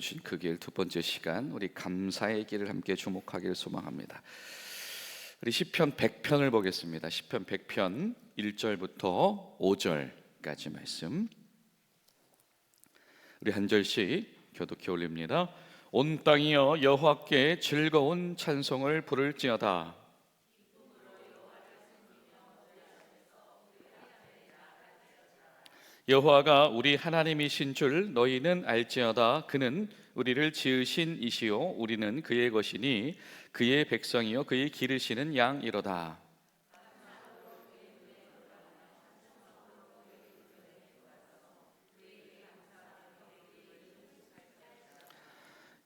보여주신 그 길 두 번째 시간, 우리 감사의 길을 함께 주목하기를 소망합니다. 우리 시편 100편을 보겠습니다. 시편 100편 1절부터 5절까지 말씀, 우리 한 절씩 교독해 올립니다. 온 땅이여 여호와께 즐거운 찬송을 부를지어다. 여호와가 우리 하나님이신 줄 너희는 알지어다. 그는 우리를 지으신 이시요 우리는 그의 것이니 그의 백성이요 그의 기르시는 양이로다.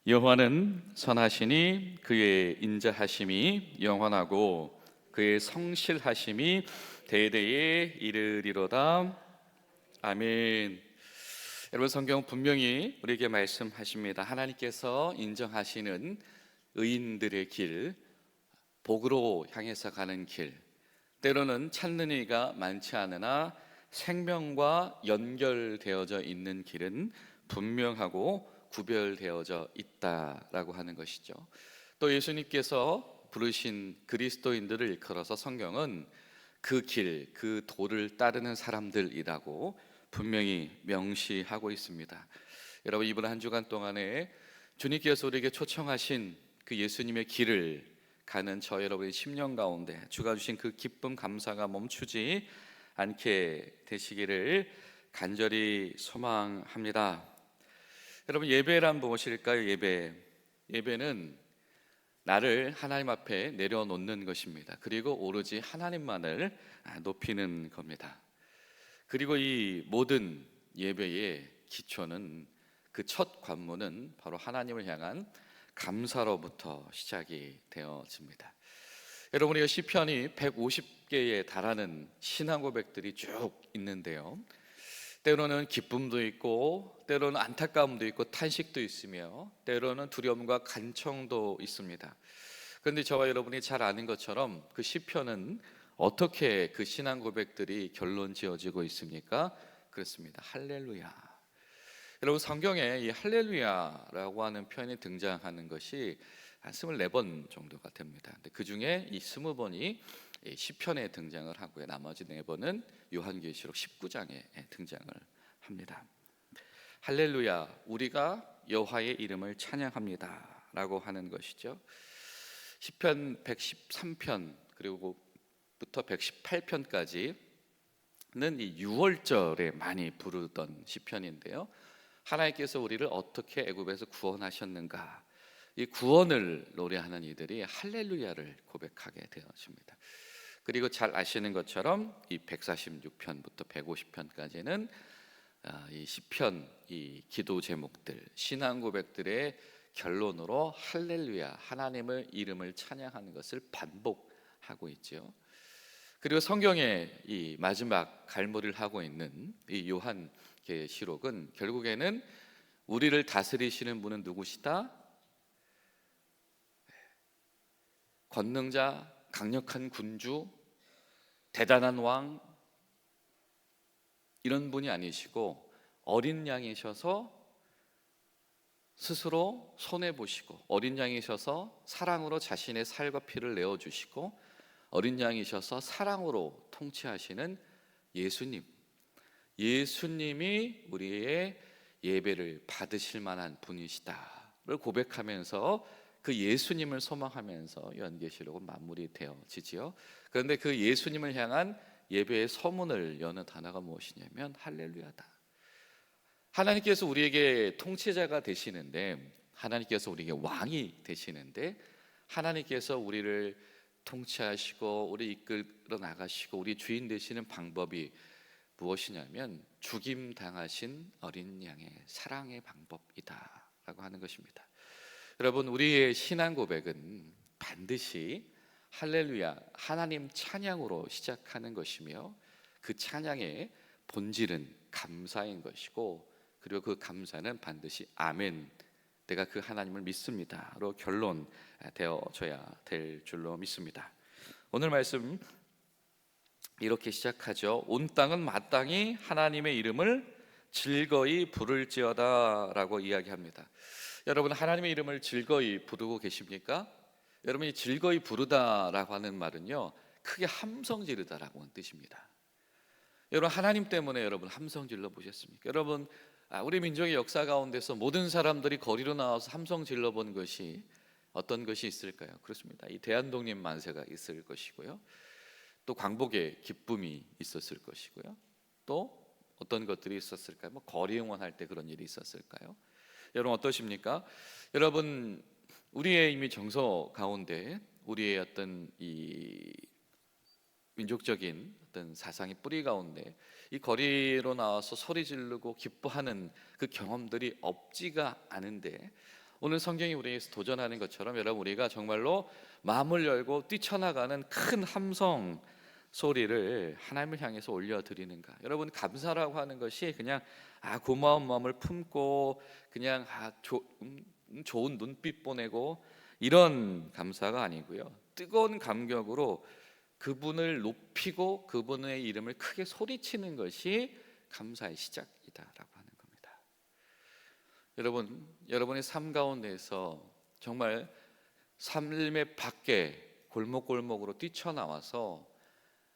여호와는 선하시니 그의 인자하심이 영원하고 그의 성실하심이 대대에 이르리로다. 아멘. 여러분, 성경 분명히 우리에게 말씀하십니다. 하나님께서 인정하시는 의인들의 길, 복으로 향해서 가는 길, 때로는 찾는 이가 많지 않으나 생명과 연결되어져 있는 길은 분명하고 구별되어져 있다라고 하는 것이죠. 또 예수님께서 부르신 그리스도인들을 일컬어서 성경은 그 길, 그 도를 따르는 사람들이라고 분명히 명시하고 있습니다. 여러분, 이번 한 주간 동안에 주님께서 우리에게 초청하신 그 예수님의 길을 가는 저 여러분의 심령 가운데 주가 주신 그 기쁨 감사가 멈추지 않게 되시기를 간절히 소망합니다. 여러분, 예배란 무엇일까요? 예배는 나를 하나님 앞에 내려놓는 것입니다. 그리고 오로지 하나님만을 높이는 겁니다. 그리고 이 모든 예배의 기초는, 그 첫 관문은 바로 하나님을 향한 감사로부터 시작이 되어집니다. 여러분, 이 시편이 150개에 달하는 신앙 고백들이 쭉 있는데요, 때로는 기쁨도 있고 때로는 안타까움도 있고 탄식도 있으며 때로는 두려움과 간청도 있습니다. 그런데 저와 여러분이 잘 아는 것처럼 그 시편은 어떻게 그 신앙 고백들이 결론 지어지고 있습니까? 그렇습니다. 할렐루야. 여러분, 성경에 이 할렐루야라고 하는 표현이 등장하는 것이 한 24번 정도가 됩니다. 근데 그 중에 이 20번이 시편에 등장을 하고요, 나머지 4번은 요한계시록 19장에 등장을 합니다. 할렐루야, 우리가 여호와의 이름을 찬양합니다 라고 하는 것이죠. 시편 113편 그리고 부터 118편까지는 이 6월절에 많이 부르던 시편인데요, 하나님께서 우리를 어떻게 애굽에서 구원하셨는가, 이 구원을 노래하는 이들이 할렐루야를 고백하게 되어집니다. 그리고 잘 아시는 것처럼 이 146편부터 150편까지는 이 시편, 이 기도 제목들, 신앙 고백들의 결론으로 할렐루야, 하나님의 이름을 찬양하는 것을 반복하고 있죠. 그리고 성경의 이 마지막 갈무리를 하고 있는 이 요한계시록은 결국에는 우리를 다스리시는 분은 누구시다? 권능자, 강력한 군주, 대단한 왕, 이런 분이 아니시고 어린 양이셔서 스스로 손해보시고, 어린 양이셔서 사랑으로 자신의 살과 피를 내어주시고, 어린 양이셔서 사랑으로 통치하시는 예수님이 우리의 예배를 받으실 만한 분이시다를 고백하면서 그 예수님을 소망하면서 요한계시록은 마무리되어지지요. 그런데 그 예수님을 향한 예배의 서문을 여는 단어가 무엇이냐면 할렐루야다. 하나님께서 우리에게 통치자가 되시는데, 하나님께서 우리에게 왕이 되시는데, 하나님께서 우리를 통치하시고 우리 이끌어 나가시고 우리 주인 되시는 방법이 무엇이냐면 죽임 당하신 어린 양의 사랑의 방법이다 라고 하는 것입니다. 여러분, 우리의 신앙 고백은 반드시 할렐루야, 하나님 찬양으로 시작하는 것이며, 그 찬양의 본질은 감사인 것이고, 그리고 그 감사는 반드시 아멘, 내가 그 하나님을 믿습니다로 결론되어져야 될 줄로 믿습니다. 오늘 말씀 이렇게 시작하죠. 온 땅은 마땅히 하나님의 이름을 즐거이 부를지어다라고 이야기합니다. 여러분, 하나님의 이름을 즐거이 부르고 계십니까? 여러분이 즐거이 부르다라고 하는 말은요, 크게 함성 지르다라고 하는 뜻입니다. 여러분, 하나님 때문에 여러분 함성 질러 보셨습니까? 여러분, 우리 민족의 역사 가운데서 모든 사람들이 거리로 나와서 함성 질러 본 것이 어떤 것이 있을까요? 그렇습니다. 이 대한독립 만세가 있을 것이고요, 또 광복의 기쁨이 있었을 것이고요, 또 어떤 것들이 있었을까요? 뭐 거리 응원할 때 그런 일이 있었을까요? 여러분 어떠십니까? 여러분, 우리의 이미 정서 가운데 우리의 어떤 이 민족적인 어떤 사상의 뿌리 가운데 이 거리로 나와서 소리 지르고 기뻐하는 그 경험들이 없지가 않은데, 오늘 성경이 우리에게 도전하는 것처럼 여러분, 우리가 정말로 마음을 열고 뛰쳐나가는 큰 함성 소리를 하나님을 향해서 올려드리는가? 여러분, 감사라고 하는 것이 그냥 고마운 마음을 품고 그냥 좋은 눈빛 보내고 이런 감사가 아니고요, 뜨거운 감격으로 그분을 높이고 그분의 이름을 크게 소리치는 것이 감사의 시작이다라고 하는 겁니다. 여러분, 여러분의 삶 가운데에서 정말 삶의 밖에 골목골목으로 뛰쳐나와서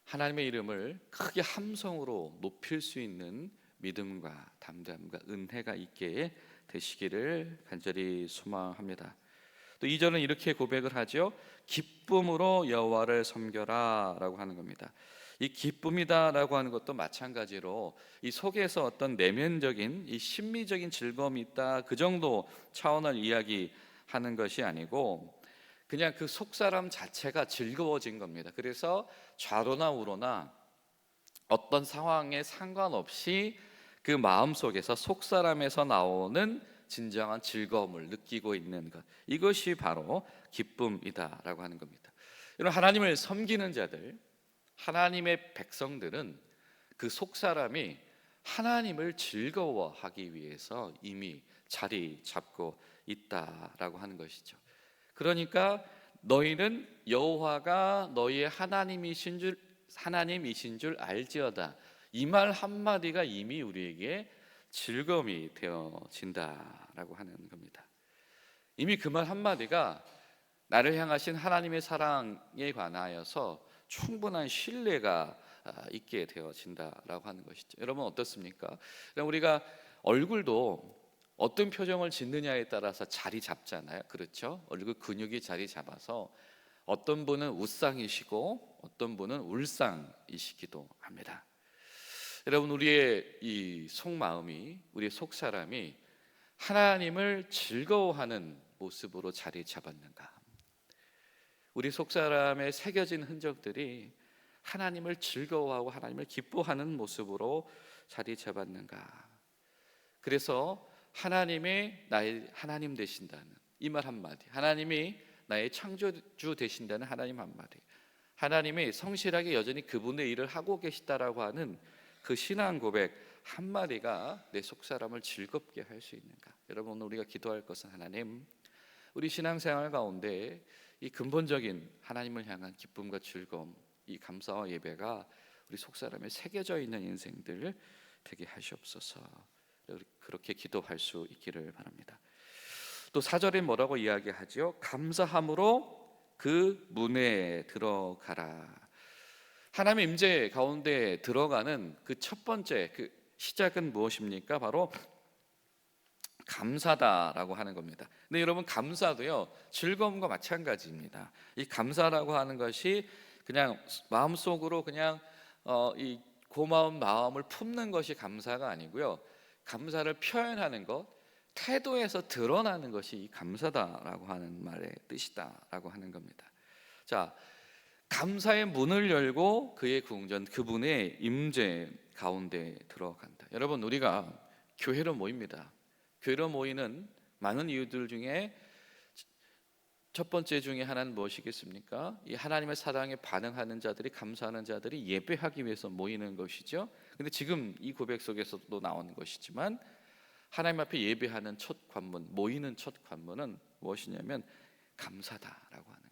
하나님의 이름을 크게 함성으로 높일 수 있는 믿음과 담대함과 은혜가 있게 되시기를 간절히 소망합니다. 또 2절은 이렇게 고백을 하죠. 기쁨으로 여호와를 섬겨라 라고 하는 겁니다. 이 기쁨이다 라고 하는 것도 마찬가지로 이 속에서 어떤 내면적인 이 심미적인 즐거움이 있다, 그 정도 차원을 이야기하는 것이 아니고 그냥 그 속사람 자체가 즐거워진 겁니다. 그래서 좌로나 우로나 어떤 상황에 상관없이 그 마음속에서 속사람에서 나오는 진정한 즐거움을 느끼고 있는 것, 이것이 바로 기쁨이다라고 하는 겁니다. 여러분, 하나님을 섬기는 자들, 하나님의 백성들은 그 속사람이 하나님을 즐거워하기 위해서 이미 자리 잡고 있다라고 하는 것이죠. 그러니까 너희는 여호와가 너희의 하나님이신 줄 알지어다, 이 말 한마디가 이미 우리에게 즐거움이 되어진다라고 하는 겁니다. 이미 그 말 한마디가 나를 향하신 하나님의 사랑에 관하여서 충분한 신뢰가 있게 되어진다라고 하는 것이죠. 여러분 어떻습니까? 우리가 얼굴도 어떤 표정을 짓느냐에 따라서 자리 잡잖아요. 그렇죠? 얼굴 근육이 자리 잡아서 어떤 분은 웃상이시고 어떤 분은 울상이시기도 합니다. 여러분, 우리의 이 속마음이, 우리의 속사람이 하나님을 즐거워하는 모습으로 자리 잡았는가? 우리 속사람에 새겨진 흔적들이 하나님을 즐거워하고 하나님을 기뻐하는 모습으로 자리 잡았는가? 그래서 하나님이 나의 하나님 되신다는 이 말 한마디, 하나님이 나의 창조주 되신다는 하나님 한마디, 하나님이 성실하게 여전히 그분의 일을 하고 계시다라고 하는 그 신앙 고백 한마디가 내 속사람을 즐겁게 할 수 있는가? 여러분, 오늘 우리가 기도할 것은 하나님, 우리 신앙생활 가운데 이 근본적인 하나님을 향한 기쁨과 즐거움, 이 감사와 예배가 우리 속사람에 새겨져 있는 인생들 되게 하시옵소서. 그렇게 기도할 수 있기를 바랍니다. 또 4절에 뭐라고 이야기하죠? 감사함으로 그 문에 들어가라. 하나님의 임재 가운데 들어가는 그 첫 번째 그 시작은 무엇입니까? 바로 감사다라고 하는 겁니다. 근데 여러분, 감사도요 즐거움과 마찬가지입니다. 이 감사라고 하는 것이 그냥 마음속으로 그냥 이 고마운 마음을 품는 것이 감사가 아니고요, 감사를 표현하는 것, 태도에서 드러나는 것이 이 감사다라고 하는 말의 뜻이다라고 하는 겁니다. 자, 감사의 문을 열고 그의 궁전, 그분의 임재 가운데 들어간다. 여러분, 우리가 교회로 모입니다. 교회로 모이는 많은 이유들 중에 첫 번째 중에 하나는 무엇이겠습니까? 이 하나님의 사랑에 반응하는 자들이, 감사하는 자들이 예배하기 위해서 모이는 것이죠. 근데 지금 이 고백 속에서도 나오는 것이지만 하나님 앞에 예배하는 첫 관문, 모이는 첫 관문은 무엇이냐면 감사다라고 하는 것.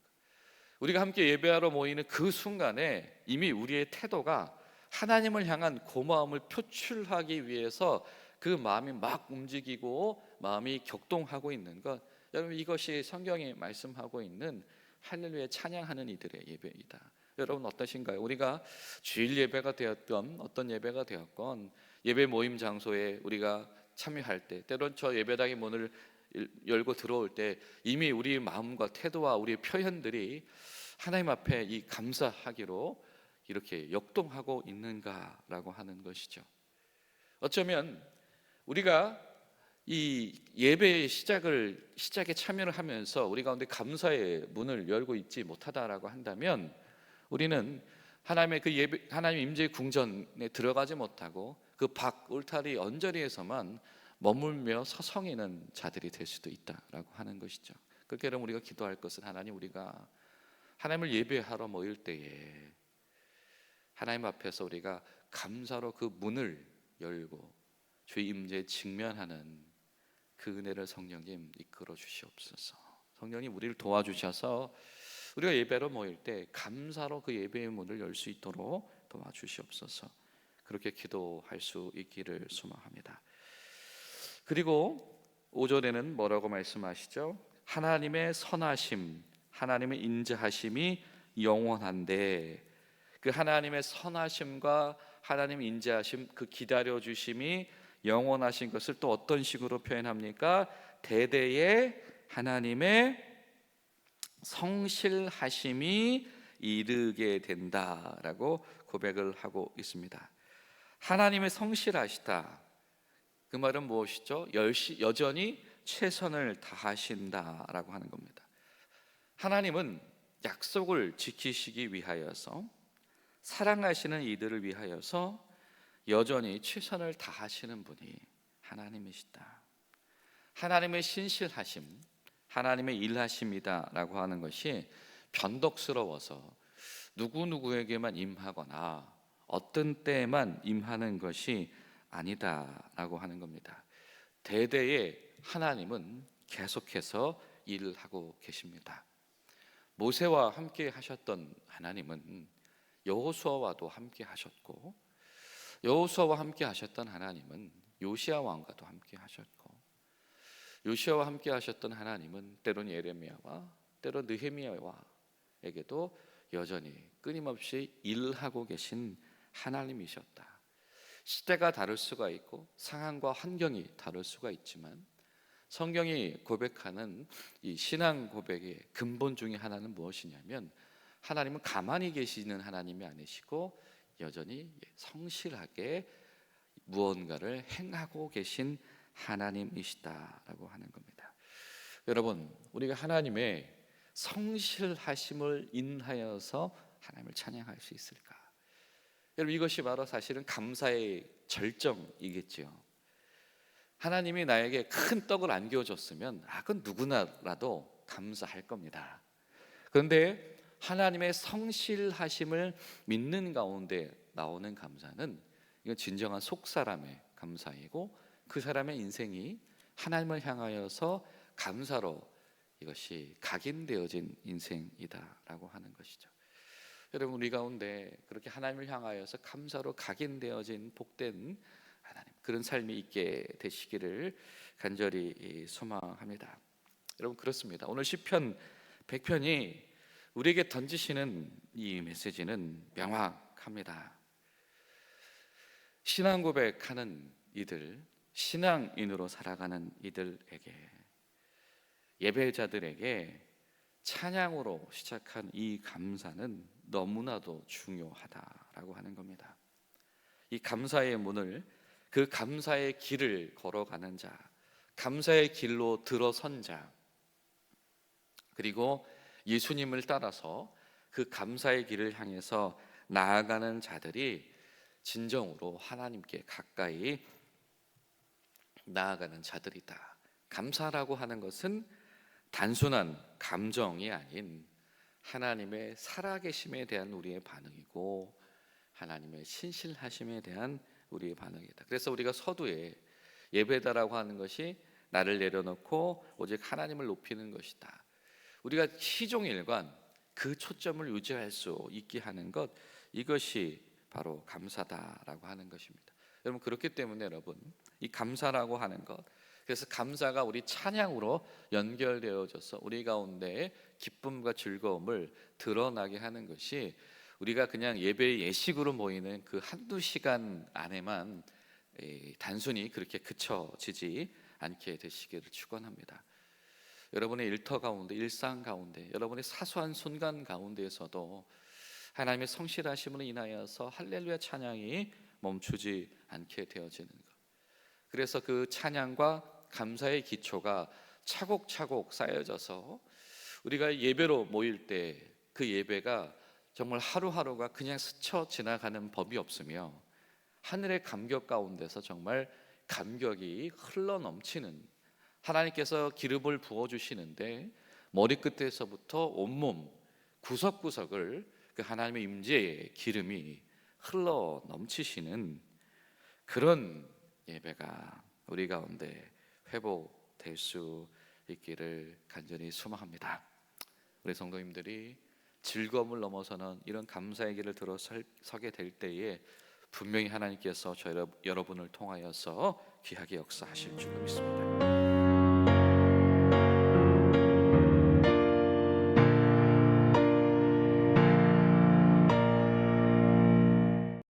우리가 함께 예배하러 모이는 그 순간에 이미 우리의 태도가 하나님을 향한 고마움을 표출하기 위해서 그 마음이 막 움직이고 마음이 격동하고 있는 것, 여러분 이것이 성경이 말씀하고 있는 할렐루야 찬양하는 이들의 예배이다. 여러분 어떠신가요? 우리가 주일 예배가 되었건 어떤 예배가 되었건 예배 모임 장소에 우리가 참여할 때, 때론 저 예배당의 문을 열고 들어올 때 이미 우리 마음과 태도와 우리의 표현들이 하나님 앞에 이 감사하기로 이렇게 역동하고 있는가라고 하는 것이죠. 어쩌면 우리가 이 예배의 시작에 참여를 하면서 우리 가운데 감사의 문을 열고 있지 못하다라고 한다면 우리는 하나님의 그 예배, 하나님 임재의 궁전에 들어가지 못하고 그 밖 울타리 언저리에서만 머물며 서성이는 자들이 될 수도 있다라고 하는 것이죠. 그렇게 여러분 우리가 기도할 것은 하나님, 우리가 하나님을 예배하러 모일 때에 하나님 앞에서 우리가 감사로 그 문을 열고 주의 임재에 직면하는 그 은혜를 성령님 이끌어 주시옵소서. 성령님 우리를 도와주셔서 우리가 예배로 모일 때 감사로 그 예배의 문을 열 수 있도록 도와주시옵소서. 그렇게 기도할 수 있기를 소망합니다. 그리고 5절에는 뭐라고 말씀하시죠? 하나님의 선하심, 하나님의 인자하심이 영원한데, 그 하나님의 선하심과 하나님의 인자하심, 그 기다려주심이 영원하신 것을 또 어떤 식으로 표현합니까? 대대에 하나님의 성실하심이 이르게 된다라고 고백을 하고 있습니다. 하나님의 성실하시다, 그 말은 무엇이죠? 여전히 최선을 다하신다라고 하는 겁니다. 하나님은 약속을 지키시기 위하여서, 사랑하시는 이들을 위하여서 여전히 최선을 다하시는 분이 하나님이시다. 하나님의 신실하심, 하나님의 일하심이다라고 하는 것이 변덕스러워서 누구누구에게만 임하거나 어떤 때에만 임하는 것이 아니다라고 하는 겁니다. 대대에 하나님은 계속해서 일을 하고 계십니다. 모세와 함께 하셨던 하나님은 여호수아와도 함께 하셨고, 여호수아와 함께 하셨던 하나님은 요시야 왕과도 함께 하셨고, 요시야와 함께 하셨던 하나님은 때론 예레미야와 때론 느헤미야에게도 여전히 끊임없이 일하고 계신 하나님이셨다. 시대가 다를 수가 있고 상황과 환경이 다를 수가 있지만 성경이 고백하는 이 신앙 고백의 근본 중에 하나는 무엇이냐면, 하나님은 가만히 계시는 하나님이 아니시고 여전히 성실하게 무언가를 행하고 계신 하나님이시다라고 하는 겁니다. 여러분, 우리가 하나님의 성실하심을 인하여서 하나님을 찬양할 수 있을까? 여러분, 이것이 바로 사실은 감사의 절정이겠죠. 하나님이 나에게 큰 떡을 안겨줬으면 그건 누구나라도 감사할 겁니다. 그런데 하나님의 성실하심을 믿는 가운데 나오는 감사는, 이건 진정한 속사람의 감사이고 그 사람의 인생이 하나님을 향하여서 감사로 이것이 각인되어진 인생이다라고 하는 것이죠. 여러분, 우리 가운데 그렇게 하나님을 향하여서 감사로 각인되어진 복된 하나님, 그런 삶이 있게 되시기를 간절히 소망합니다. 여러분, 그렇습니다. 오늘 시편 100편이 우리에게 던지시는 이 메시지는 명확합니다. 신앙 고백하는 이들, 신앙인으로 살아가는 이들에게, 예배자들에게 찬양으로 시작한 이 감사는 너무나도 중요하다라고 하는 겁니다. 이 감사의 문을, 그 감사의 길을 걸어가는 자, 감사의 길로 들어선 자, 그리고 예수님을 따라서 그 감사의 길을 향해서 나아가는 자들이 진정으로 하나님께 가까이 나아가는 자들이다. 감사라고 하는 것은 단순한 감정이 아닌 하나님의 살아계심에 대한 우리의 반응이고 하나님의 신실하심에 대한 우리의 반응이다. 그래서 우리가 서두에 예배다라고 하는 것이 나를 내려놓고 오직 하나님을 높이는 것이다. 우리가 시종일관 그 초점을 유지할 수 있게 하는 것, 이것이 바로 감사다라고 하는 것입니다. 여러분, 그렇기 때문에 여러분, 이 감사라고 하는 것. 그래서 감사가 우리 찬양으로 연결되어져서 우리 가운데 기쁨과 즐거움을 드러나게 하는 것이, 우리가 그냥 예배 예식으로 모이는 그 한두 시간 안에만 단순히 그렇게 그쳐지지 않게 되시기를 축원합니다. 여러분의 일터 가운데, 일상 가운데, 여러분의 사소한 순간 가운데에서도 하나님의 성실하심으로 인하여서 할렐루야 찬양이 멈추지 않게 되어지는 것. 그래서 그 찬양과 감사의 기초가 차곡차곡 쌓여져서 우리가 예배로 모일 때 그 예배가 정말 하루하루가 그냥 스쳐 지나가는 법이 없으며, 하늘의 감격 가운데서 정말 감격이 흘러 넘치는, 하나님께서 기름을 부어주시는데 머리끝에서부터 온몸 구석구석을 그 하나님의 임재의 기름이 흘러 넘치시는 그런 예배가 우리 가운데 회복될 수 있기를 간절히 소망합니다. 우리 성도님들이 즐거움을 넘어서는 이런 감사의 길을 들어서게 될 때에 분명히 하나님께서 여러분을 통하여서 귀하게 역사하실 줄로 믿습니다.